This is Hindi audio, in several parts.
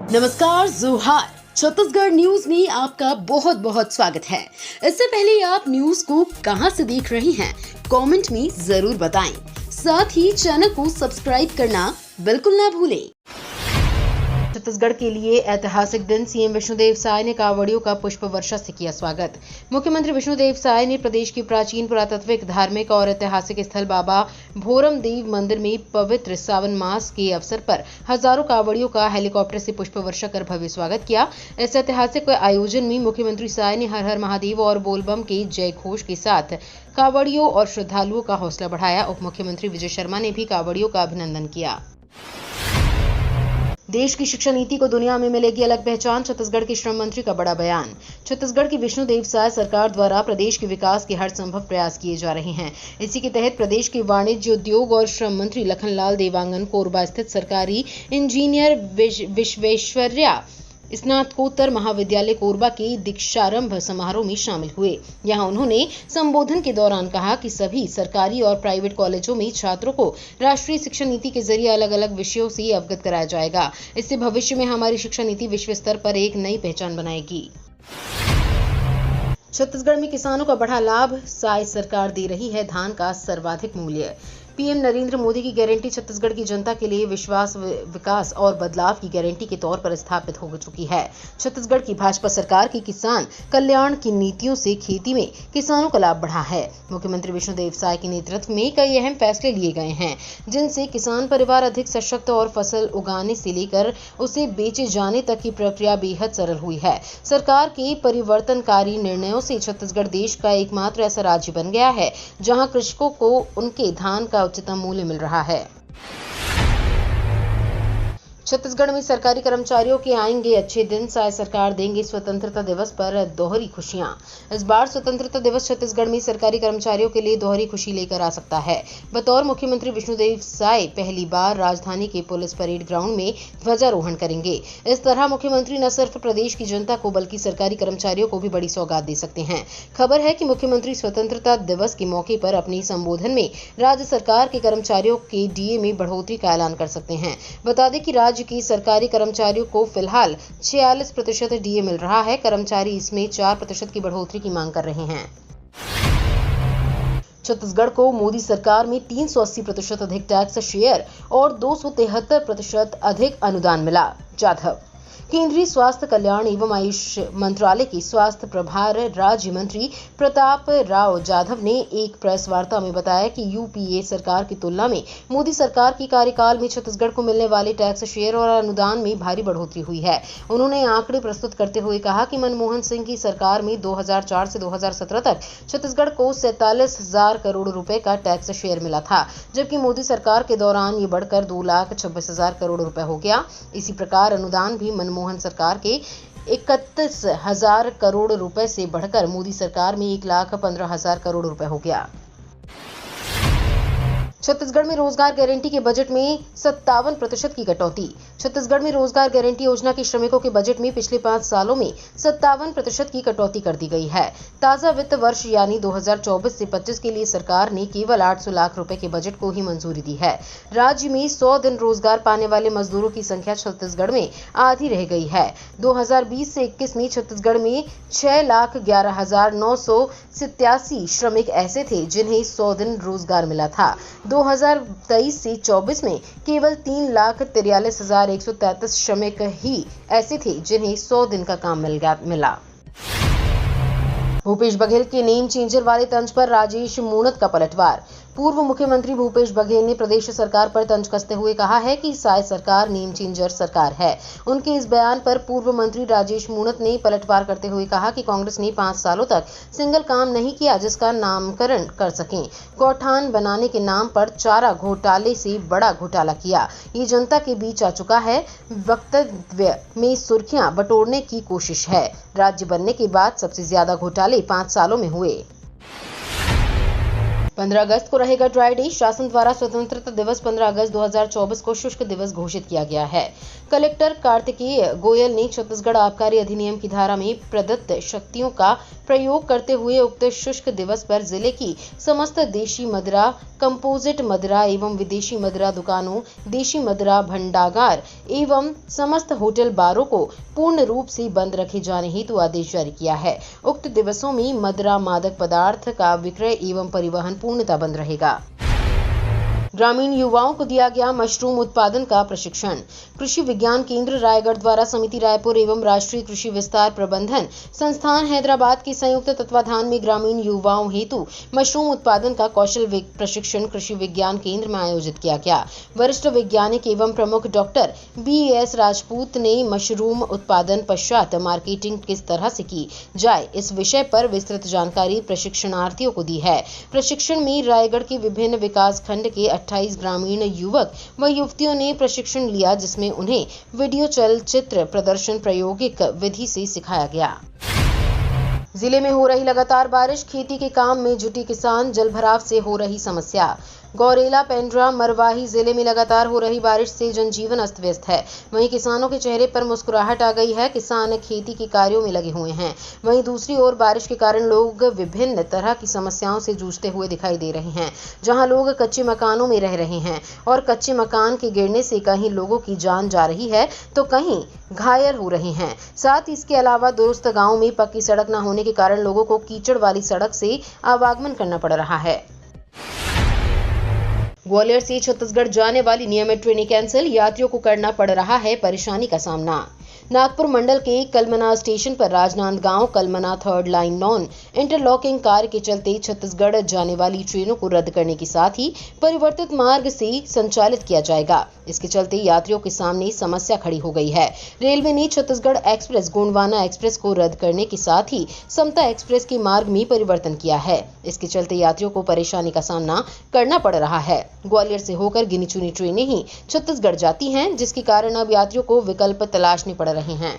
नमस्कार, जोहार। छत्तीसगढ़ न्यूज में आपका बहुत बहुत स्वागत है। इससे पहले आप न्यूज को कहां से देख रहे हैं, कमेंट में जरूर बताएं। साथ ही चैनल को सब्सक्राइब करना बिल्कुल ना भूलें। छत्तीसगढ़ के लिए ऐतिहासिक दिन, सीएम विष्णुदेव साय ने कांवड़ियों का पुष्प वर्षा से किया स्वागत। मुख्यमंत्री विष्णुदेव साय ने प्रदेश के प्राचीन पुरातात्विक, धार्मिक और ऐतिहासिक स्थल बाबा भोरमदेव मंदिर में पवित्र सावन मास के अवसर पर हजारों कांवड़ियों का हेलीकॉप्टर से पुष्प वर्षा कर भव्य स्वागत किया। इस ऐतिहासिक आयोजन में मुख्यमंत्री साय ने हर हर महादेव और बोलबम के जय घोष के साथ कांवड़ियों और श्रद्धालुओं का हौसला बढ़ाया। उप मुख्यमंत्री विजय शर्मा ने भी कांवड़ियों का अभिनंदन किया। देश की शिक्षा नीति को दुनिया में मिलेगी अलग पहचान, छत्तीसगढ़ के श्रम मंत्री का बड़ा बयान। छत्तीसगढ़ की विष्णुदेव साय सरकार द्वारा प्रदेश के विकास के हर संभव प्रयास किए जा रहे हैं। इसी के तहत प्रदेश के वाणिज्य, उद्योग और श्रम मंत्री लखनलाल देवांगन कोरबा स्थित सरकारी इंजीनियर विश्वेश्वरैया स्नातकोत्तर महाविद्यालय कोरबा के दीक्षारंभ समारोह में शामिल हुए। यहां उन्होंने संबोधन के दौरान कहा कि सभी सरकारी और प्राइवेट कॉलेजों में छात्रों को राष्ट्रीय शिक्षा नीति के जरिए अलग अलग विषयों से अवगत कराया जाएगा। इससे भविष्य में हमारी शिक्षा नीति विश्व स्तर पर एक नई पहचान बनाएगी। छत्तीसगढ़ में किसानों का बढ़ा लाभ, साय सरकार दे रही है धान का सर्वाधिक मूल्य। पीएम नरेंद्र मोदी की गारंटी छत्तीसगढ़ की जनता के लिए विश्वास, विकास और बदलाव की गारंटी के तौर पर स्थापित हो चुकी है। छत्तीसगढ़ की भाजपा सरकार की किसान कल्याण की नीतियों से खेती में किसानों का लाभ बढ़ा है। मुख्यमंत्री विष्णुदेव साय के नेतृत्व में कई अहम फैसले लिए गए हैं, जिनसे किसान परिवार अधिक सशक्त और फसल उगाने से लेकर उसे बेचे जाने तक की प्रक्रिया बेहद सरल हुई है। सरकार के परिवर्तनकारी निर्णयों से छत्तीसगढ़ देश का एकमात्र ऐसा राज्य बन गया है जहां कृषकों को उनके धान का उच्चतम मूल्य मिल रहा है। छत्तीसगढ़ में सरकारी कर्मचारियों के आएंगे अच्छे दिन, साय सरकार देंगे स्वतंत्रता दिवस पर दोहरी खुशियां। इस बार स्वतंत्रता दिवस छत्तीसगढ़ में सरकारी कर्मचारियों के लिए दोहरी खुशी लेकर आ सकता है। बतौर मुख्यमंत्री विष्णुदेव साय पहली बार राजधानी के पुलिस परेड ग्राउंड में ध्वजारोहण करेंगे। इस तरह मुख्यमंत्री न सिर्फ प्रदेश की जनता को बल्कि सरकारी कर्मचारियों को भी बड़ी सौगात दे सकते हैं। खबर है कि मुख्यमंत्री स्वतंत्रता दिवस के मौके पर अपने संबोधन में राज्य सरकार के कर्मचारियों के डीए में बढ़ोतरी का ऐलान कर सकते हैं। बता दें कि राज्य की सरकारी कर्मचारियों को फिलहाल 46% डीए मिल रहा है। कर्मचारी इसमें 4% की बढ़ोतरी की मांग कर रहे हैं। छत्तीसगढ़ को मोदी सरकार में 380% अधिक टैक्स शेयर और 273% अधिक अनुदान मिला। जाधव। केंद्रीय स्वास्थ्य कल्याण एवं आयुष मंत्रालय के स्वास्थ्य प्रभार राज्य मंत्री प्रताप राव जाधव ने एक प्रेस वार्ता में बताया कि यूपीए सरकार की तुलना में मोदी सरकार की कार्यकाल में छत्तीसगढ़ को मिलने वाले टैक्स शेयर और अनुदान में भारी बढ़ोतरी हुई है। उन्होंने आंकड़े प्रस्तुत करते हुए कहा कि मनमोहन सिंह की सरकार में 2004 से 2017 तक छत्तीसगढ़ को 47,000 करोड़ रुपए का टैक्स शेयर मिला था, जबकि मोदी सरकार के दौरान ये बढ़कर 2,26,000 करोड़ रुपए हो गया। इसी प्रकार अनुदान भी मनमोहन सरकार के 31,000 करोड़ रुपए से बढ़कर मोदी सरकार में 1,15,000 करोड़ रुपए हो गया। छत्तीसगढ़ में रोजगार गारंटी के बजट में 57% की कटौती। छत्तीसगढ़ में रोजगार गारंटी योजना के श्रमिकों के बजट में पिछले 5 सालों में 57% की कटौती कर दी गई है। ताजा वित्त वर्ष यानी 2024 से 25 के लिए सरकार ने केवल 800 लाख रुपए के बजट को ही मंजूरी दी है। राज्य में 100 दिन रोजगार पाने वाले मजदूरों की संख्या छत्तीसगढ़ में आधी रह गई है। 2020 से 21 में छत्तीसगढ़ में 6,11,987 श्रमिक ऐसे थे जिन्हें 100 दिन रोजगार मिला था। 2023 से 24 में केवल 3,43,133 श्रमिक ही ऐसे थे जिन्हें 100 दिन का काम मिला। भूपेश बघेल के नेम चेंजर वाले तंज पर राजेश मूणत का पलटवार। पूर्व मुख्यमंत्री भूपेश बघेल ने प्रदेश सरकार पर तंज कसते हुए कहा है कि साय सरकार नेम चेंजर सरकार है। उनके इस बयान पर पूर्व मंत्री राजेश मूणत ने पलटवार करते हुए कहा कि कांग्रेस ने 5 सालों तक सिंगल काम नहीं किया जिसका नामकरण कर सकें। गौठान बनाने के नाम पर चारा घोटाले से बड़ा घोटाला किया। ये जनता के बीच आ चुका है। वक्तव्य में सुर्खियां बटोरने की कोशिश है। राज्य बनने के बाद सबसे ज्यादा घोटाले 5 सालों में हुए। 15 अगस्त को रहेगा ड्राई डे। शासन द्वारा स्वतंत्रता दिवस 15 अगस्त 2024 को शुष्क दिवस घोषित किया गया है। कलेक्टर कार्तिकेय गोयल ने छत्तीसगढ़ आबकारी अधिनियम की धारा में प्रदत्त शक्तियों का प्रयोग करते हुए उक्त शुष्क दिवस पर जिले की समस्त देशी मदिरा, कंपोजिट मदिरा एवं विदेशी मदिरा दुकानों, देशी मदिरा भंडागार एवं समस्त होटल बारों को पूर्ण रूप से बंद रखे जाने हेतु आदेश जारी किया है। उक्त दिवसों में मदिरा मादक पदार्थ का विक्रय एवं परिवहन पूर्णतः बंद रहेगा। ग्रामीण युवाओं को दिया गया मशरूम उत्पादन का प्रशिक्षण। कृषि विज्ञान केंद्र रायगढ़ द्वारा समिति रायपुर एवं राष्ट्रीय कृषि विस्तार प्रबंधन संस्थान हैदराबाद के संयुक्त तत्वाधान में ग्रामीण युवाओं हेतु मशरूम उत्पादन का कौशल प्रशिक्षण कृषि विज्ञान केंद्र में आयोजित किया गया। वरिष्ठ वैज्ञानिक एवं प्रमुख डॉक्टर BS राजपूत ने मशरूम उत्पादन पश्चात मार्केटिंग किस तरह से की जाए इस विषय पर विस्तृत जानकारी प्रशिक्षणार्थियों को दी है। प्रशिक्षण में रायगढ़ के विभिन्न विकास खंड के 28 ग्रामीण युवक व युवतियों ने प्रशिक्षण लिया, जिसमें उन्हें वीडियो चलचित्र प्रदर्शन प्रायोगिक विधि से सिखाया गया। जिले में हो रही लगातार बारिश, खेती के काम में जुटी किसान, जलभराव से हो रही समस्या। गौरेला, पेंड्रा, मरवाही जिले में लगातार हो रही बारिश से जनजीवन अस्त व्यस्त है। वहीं किसानों के चेहरे पर मुस्कुराहट आ गई है। किसान खेती के कार्यों में लगे हुए हैं। वहीं दूसरी ओर बारिश के कारण लोग विभिन्न तरह की समस्याओं से जूझते हुए दिखाई दे रहे हैं। जहां लोग कच्चे मकानों में रह रहे हैं और कच्चे मकान के गिरने से कहीं लोगों की जान जा रही है तो कहीं घायल हो रहे हैं। साथ ही इसके अलावा दोस्त गांव में पक्की सड़क न होने के कारण लोगों को कीचड़ वाली सड़क से आवागमन करना पड़ रहा है। ग्वालियर से छत्तीसगढ़ जाने वाली नियमित ट्रेनें कैंसिल, यात्रियों को करना पड़ रहा है परेशानी का सामना। नागपुर मंडल के कलमना स्टेशन पर Rajnandgaon Kalamna 3rd line non interlocking कार्य के चलते छत्तीसगढ़ जाने वाली ट्रेनों को रद्द करने के साथ ही परिवर्तित मार्ग से संचालित किया जाएगा। इसके चलते यात्रियों के सामने समस्या खड़ी हो गई है। रेलवे ने छत्तीसगढ़ एक्सप्रेस, गोंडवाना एक्सप्रेस को रद्द करने के साथ ही समता एक्सप्रेस के मार्ग में परिवर्तन किया है। इसके चलते यात्रियों को परेशानी का सामना करना पड़ रहा है। ग्वालियर से होकर गिनी चुनी ट्रेनें ही छत्तीसगढ़ जाती हैं, जिसके कारण अब यात्रियों को विकल्प तलाशने पड़ रहे हैं।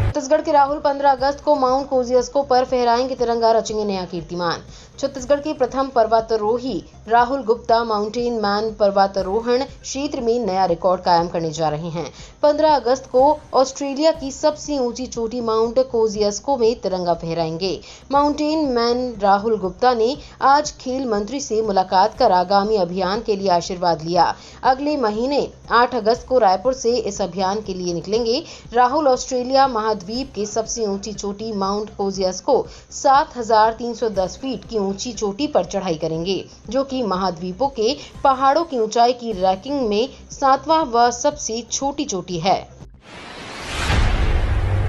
छत्तीसगढ़ के राहुल 15 अगस्त को माउंट कोजियस्को पर फहराएंगे तिरंगा, रचेंगे नया कीर्तिमान। छत्तीसगढ़ के प्रथम पर्वतारोही राहुल गुप्ता माउंटेन मैन पर्वतारोहण क्षेत्र में नया रिकॉर्ड कायम करने जा रहे हैं। 15 अगस्त को ऑस्ट्रेलिया की सबसे ऊंची चोटी माउंट कोजियस्को में तिरंगा फहराएंगे। माउंटेन मैन राहुल गुप्ता ने आज खेल मंत्री से मुलाकात कर आगामी अभियान के लिए आशीर्वाद लिया। अगले महीने 8 अगस्त को रायपुर से इस अभियान के लिए निकलेंगे। राहुल ऑस्ट्रेलिया महाद्वीप के सबसे ऊंची चोटी माउंट कोजियस्को 7310 फीट की ऊंची चोटी पर चढ़ाई करेंगे, जो कि महाद्वीपों के पहाड़ों की ऊंचाई की रैंकिंग में 7वां व सबसे छोटी चोटी है।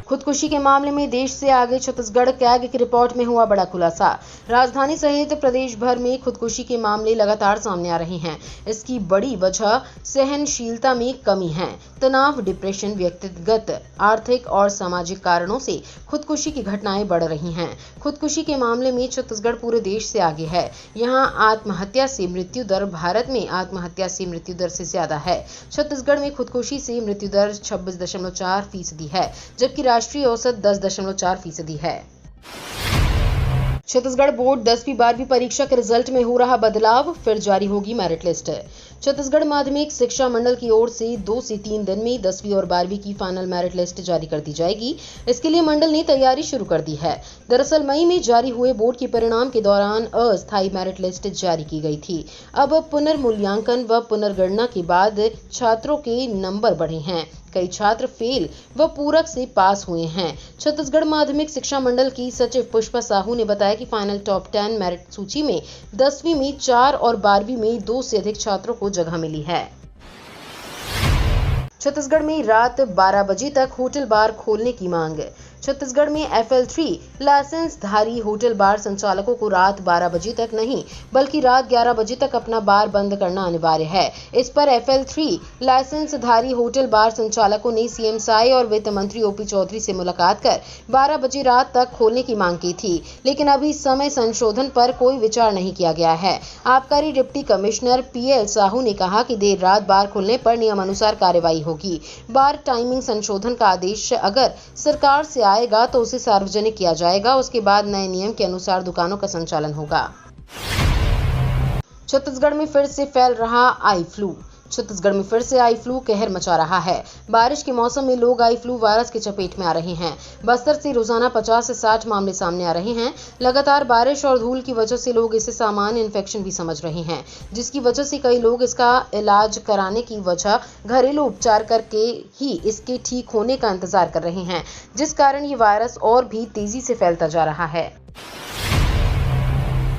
खुदकुशी के मामले में देश से आगे छत्तीसगढ़ कैग की रिपोर्ट में हुआ बड़ा खुलासा। राजधानी सहित प्रदेश भर में खुदकुशी के मामले लगातार सामने आ रहे हैं। इसकी बड़ी वजह सहनशीलता में कमी है। तनाव, डिप्रेशन, व्यक्तिगत, आर्थिक और सामाजिक कारणों से खुदकुशी की घटनाएं बढ़ रही हैं। खुदकुशी के मामले में छत्तीसगढ़ पूरे देश से आगे है। यहाँ आत्महत्या से मृत्यु दर भारत में आत्महत्या से मृत्यु दर से ज्यादा है। छत्तीसगढ़ में खुदकुशी से मृत्यु दर 26.4% है, जबकि राष्ट्रीय औसत 10.4% है। छत्तीसगढ़ बोर्ड 10वीं 12वीं परीक्षा के रिजल्ट में हो रहा बदलाव, फिर जारी होगी मेरिट लिस्ट। छत्तीसगढ़ माध्यमिक शिक्षा मंडल की ओर से 2 से 3 दिन में 10वीं और 12वीं की फाइनल मेरिट लिस्ट जारी कर दी जाएगी। इसके लिए मंडल ने तैयारी शुरू कर दी है। दरअसल मई में जारी हुए बोर्ड के परिणाम के दौरान अस्थायी मेरिट लिस्ट जारी की गई थी। अब पुनर्मूल्यांकन व पुनर्गणना के बाद छात्रों के नंबर बढ़े हैं। कई छात्र फेल व पूरक से पास हुए हैं। छत्तीसगढ़ माध्यमिक शिक्षा मंडल की सचिव पुष्पा साहू ने बताया कि फाइनल टॉप 10 मेरिट सूची में 10वीं में 4 और 12वीं में 2 से अधिक छात्रों को जगह मिली है। छत्तीसगढ़ में रात 12 बजे तक होटल बार खोलने की मांग। छत्तीसगढ़ में FL3 लाइसेंसधारी होटल बार संचालकों को रात 12 बजे तक नहीं बल्कि रात 11 बजे तक अपना बार बंद करना अनिवार्य है। इस पर FL3 लाइसेंसधारी होटल बार संचालकों ने CM साय और वित्त मंत्री OP चौधरी से मुलाकात कर 12 बजे रात तक खोलने की मांग की थी, लेकिन अभी समय संशोधन पर कोई विचार नहीं किया गया है। आबकारी डिप्टी कमिश्नर PL साहू ने कहा कि देर रात बार खुलने पर नियमानुसार कार्रवाई होगी। बार टाइमिंग संशोधन का आदेश अगर सरकार से आएगा तो उसे सार्वजनिक किया जाएगा। उसके बाद नए नियम के अनुसार दुकानों का संचालन होगा। छत्तीसगढ़ में फिर से फैल रहा आई फ्लू। छत्तीसगढ़ में फिर से आई फ्लू कहर मचा रहा है। बारिश के मौसम में लोग आई फ्लू वायरस के चपेट में आ रहे हैं। बस्तर से रोजाना 50 से 60 मामले सामने आ रहे हैं। लगातार बारिश और धूल की वजह से लोग इसे सामान्य इन्फेक्शन भी समझ रहे हैं, जिसकी वजह से कई लोग इसका इलाज कराने की वजह घरेलू उपचार करके ही इसके ठीक होने का इंतजार कर रहे हैं, जिस कारण ये वायरस और भी तेजी से फैलता जा रहा है।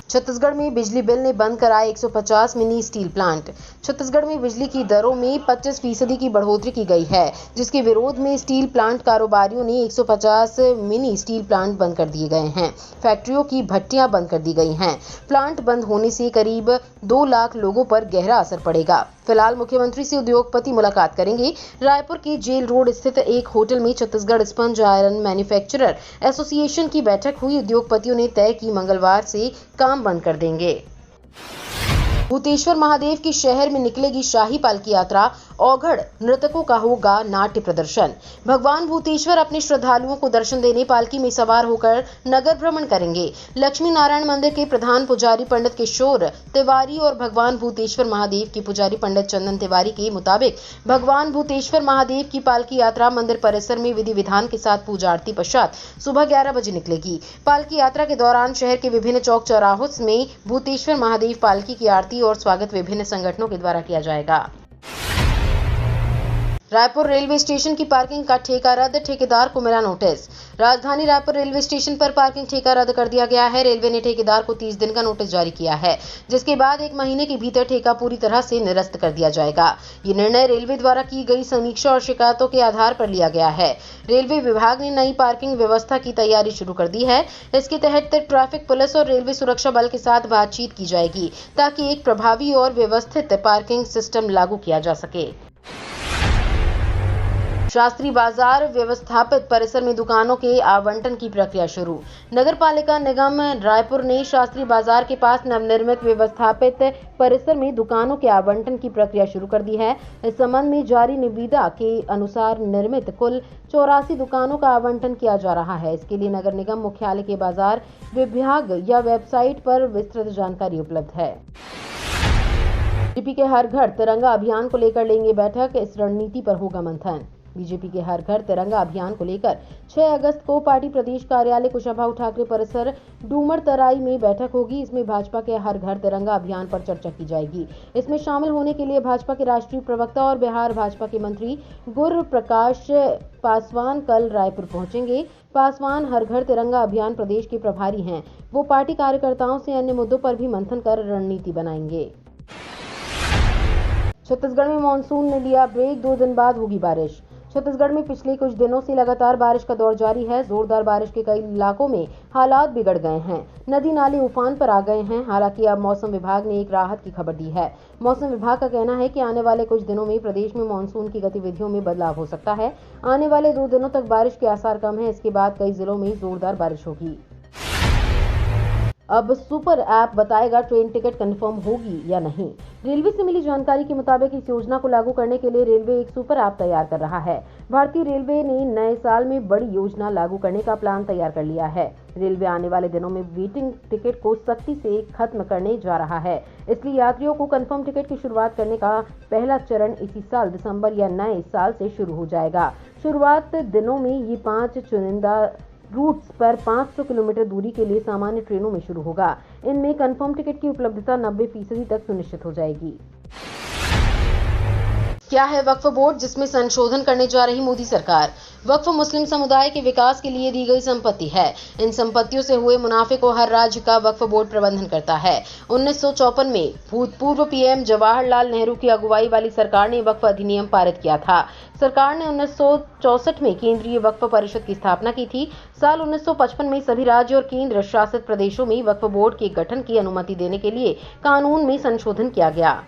छत्तीसगढ़ में बिजली बिल ने बंद कराए 150 मिनी स्टील प्लांट। छत्तीसगढ़ में बिजली की दरों में 25% की बढ़ोतरी की गई है, जिसके विरोध में स्टील प्लांट कारोबारियों ने 150 मिनी स्टील प्लांट बंद कर दिए गए हैं। फैक्ट्रियों की भट्टियां बंद कर दी गई हैं। प्लांट बंद होने से करीब 2 लाख लोगों पर गहरा असर पड़ेगा। फिलहाल मुख्यमंत्री से उद्योगपति मुलाकात करेंगे। रायपुर के जेल रोड स्थित एक होटल में Chhattisgarh sponge iron manufacturer association की बैठक हुई। उद्योगपतियों ने तय की मंगलवार से काम बंद कर देंगे। भूतेश्वर महादेव के शहर में निकलेगी शाही पालकी यात्रा। औघड़ नृतकों का होगा नाट्य प्रदर्शन। भगवान भूतेश्वर अपने श्रद्धालुओं को दर्शन देने पालकी में सवार होकर नगर भ्रमण करेंगे। लक्ष्मी नारायण मंदिर के प्रधान पुजारी पंडित किशोर तिवारी और भगवान भूतेश्वर महादेव के पुजारी पंडित चंदन तिवारी के मुताबिक भगवान भूतेश्वर महादेव की पालकी यात्रा मंदिर परिसर में विधि विधान के साथ पूजा आरती पश्चात सुबह 11 बजे निकलेगी। पालकी यात्रा के दौरान शहर के विभिन्न चौक चौराहों में भूतेश्वर महादेव पालकी की आरती और स्वागत विभिन्न संगठनों के द्वारा किया जाएगा। रायपुर रेलवे स्टेशन की पार्किंग का ठेका रद्द, ठेकेदार को मिला नोटिस। राजधानी रायपुर रेलवे स्टेशन पर पार्किंग ठेका रद्द कर दिया गया है। रेलवे ने ठेकेदार को 30 दिन का नोटिस जारी किया है, जिसके बाद 1 महीने के भीतर ठेका पूरी तरह से निरस्त कर दिया जाएगा। ये निर्णय रेलवे द्वारा की गई समीक्षा और शिकायतों के आधार पर लिया गया है। रेलवे विभाग ने नई पार्किंग व्यवस्था की तैयारी शुरू कर दी है। इसके तहत ट्रैफिक पुलिस और रेलवे सुरक्षा बल के साथ बातचीत की जाएगी, ताकि एक प्रभावी और व्यवस्थित पार्किंग सिस्टम लागू किया जा सके। शास्त्री बाजार व्यवस्थापित परिसर में दुकानों के आवंटन की प्रक्रिया शुरू। नगर पालिका निगम रायपुर ने शास्त्री बाजार के पास नवनिर्मित व्यवस्थापित परिसर में दुकानों के आवंटन की प्रक्रिया शुरू कर दी है। इस संबंध में जारी निविदा के अनुसार निर्मित कुल 84 दुकानों का आवंटन किया जा रहा है। इसके लिए नगर निगम मुख्यालय के बाजार विभाग या वेबसाइट पर विस्तृत जानकारी उपलब्ध है। बीजेपी के हर घर तिरंगा अभियान को लेकर लेंगे बैठक। इस रणनीति पर होगा मंथन। बीजेपी के हर घर तिरंगा अभियान को लेकर 6 अगस्त को पार्टी प्रदेश कार्यालय कुशाभाऊ ठाकरे परिसर डूमर तराई में बैठक होगी। इसमें भाजपा के हर घर तिरंगा अभियान पर चर्चा की जाएगी। इसमें शामिल होने के लिए भाजपा के राष्ट्रीय प्रवक्ता और बिहार भाजपा के मंत्री गुरप्रकाश पासवान कल रायपुर पहुंचेंगे। पासवान हर घर तिरंगा अभियान प्रदेश के प्रभारी हैं। वो पार्टी कार्यकर्ताओं से अन्य मुद्दों पर भी मंथन कर रणनीति बनाएंगे। छत्तीसगढ़ में मानसून ने लिया ब्रेक, 2 दिन बाद होगी बारिश। छत्तीसगढ़ में पिछले कुछ दिनों से लगातार बारिश का दौर जारी है। जोरदार बारिश के कई इलाकों में हालात बिगड़ गए हैं। नदी नाले उफान पर आ गए हैं। हालांकि अब मौसम विभाग ने एक राहत की खबर दी है। मौसम विभाग का कहना है कि आने वाले कुछ दिनों में प्रदेश में मानसून की गतिविधियों में बदलाव हो सकता है। आने वाले 2 दिनों तक बारिश के आसार कम है। इसके बाद कई जिलों में जोरदार बारिश होगी। अब सुपर ऐप बताएगा ट्रेन टिकट कंफर्म होगी या नहीं। रेलवे से मिली जानकारी के मुताबिक इस योजना को लागू करने के लिए रेलवे एक सुपर ऐप तैयार कर रहा है। भारतीय रेलवे ने नए साल में बड़ी योजना लागू करने का प्लान तैयार कर लिया है। रेलवे आने वाले दिनों में वेटिंग टिकट को सख्ती से खत्म करने जा रहा है। इसलिए यात्रियों को कंफर्म टिकट की शुरुआत करने का पहला चरण इसी साल दिसंबर या नए साल से शुरू हो जाएगा। शुरुआत दिनों में ये 5 चुनिंदा रूट्स पर 500 किलोमीटर दूरी के लिए सामान्य ट्रेनों में शुरू होगा। इनमें कंफर्म टिकट की उपलब्धता 90% तक सुनिश्चित हो जाएगी। क्या है वक्फ बोर्ड, जिसमें संशोधन करने जा रही मोदी सरकार। वक्फ मुस्लिम समुदाय के विकास के लिए दी गई संपत्ति है। इन संपत्तियों से हुए मुनाफे को हर राज्य का वक्फ बोर्ड प्रबंधन करता है। 1954 में भूतपूर्व पीएम जवाहरलाल नेहरू की अगुवाई वाली सरकार ने वक्फ अधिनियम पारित किया था। सरकार ने 1964 में केंद्रीय वक्फ परिषद की स्थापना की थी। साल 1955 में सभी राज्य और केंद्र शासित प्रदेशों में वक्फ बोर्ड के गठन की अनुमति देने के लिए कानून में संशोधन किया गया।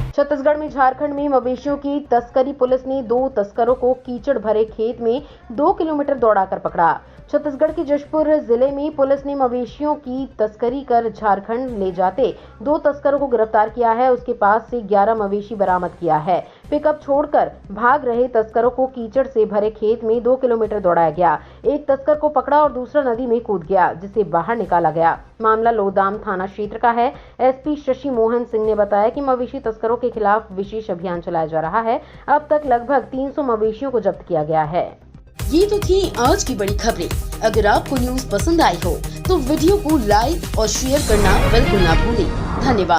छत्तीसगढ़ में झारखंड में मवेशियों की तस्करी। पुलिस ने 2 तस्करों को कीचड़ भरे खेत में 2 किलोमीटर दौड़ाकर पकड़ा। छत्तीसगढ़ के जशपुर जिले में पुलिस ने मवेशियों की तस्करी कर झारखंड ले जाते 2 तस्करों को गिरफ्तार किया है। उसके पास से 11 मवेशी बरामद किया है। पिकअप छोड़कर भाग रहे तस्करों को कीचड़ से भरे खेत में 2 किलोमीटर दौड़ाया गया। एक तस्कर को पकड़ा और दूसरा नदी में कूद गया, जिसे बाहर निकाला गया। मामला लोदाम थाना क्षेत्र का है। एसपी शशि मोहन सिंह ने बताया कि मवेशी तस्करों के खिलाफ विशेष अभियान चलाया जा रहा है। अब तक लगभग 300 मवेशियों को जब्त किया गया है। ये तो थी आज की बड़ी खबरें। अगर आपको न्यूज पसंद आई हो तो वीडियो को लाइक और शेयर करना बिल्कुल ना भूलें। धन्यवाद।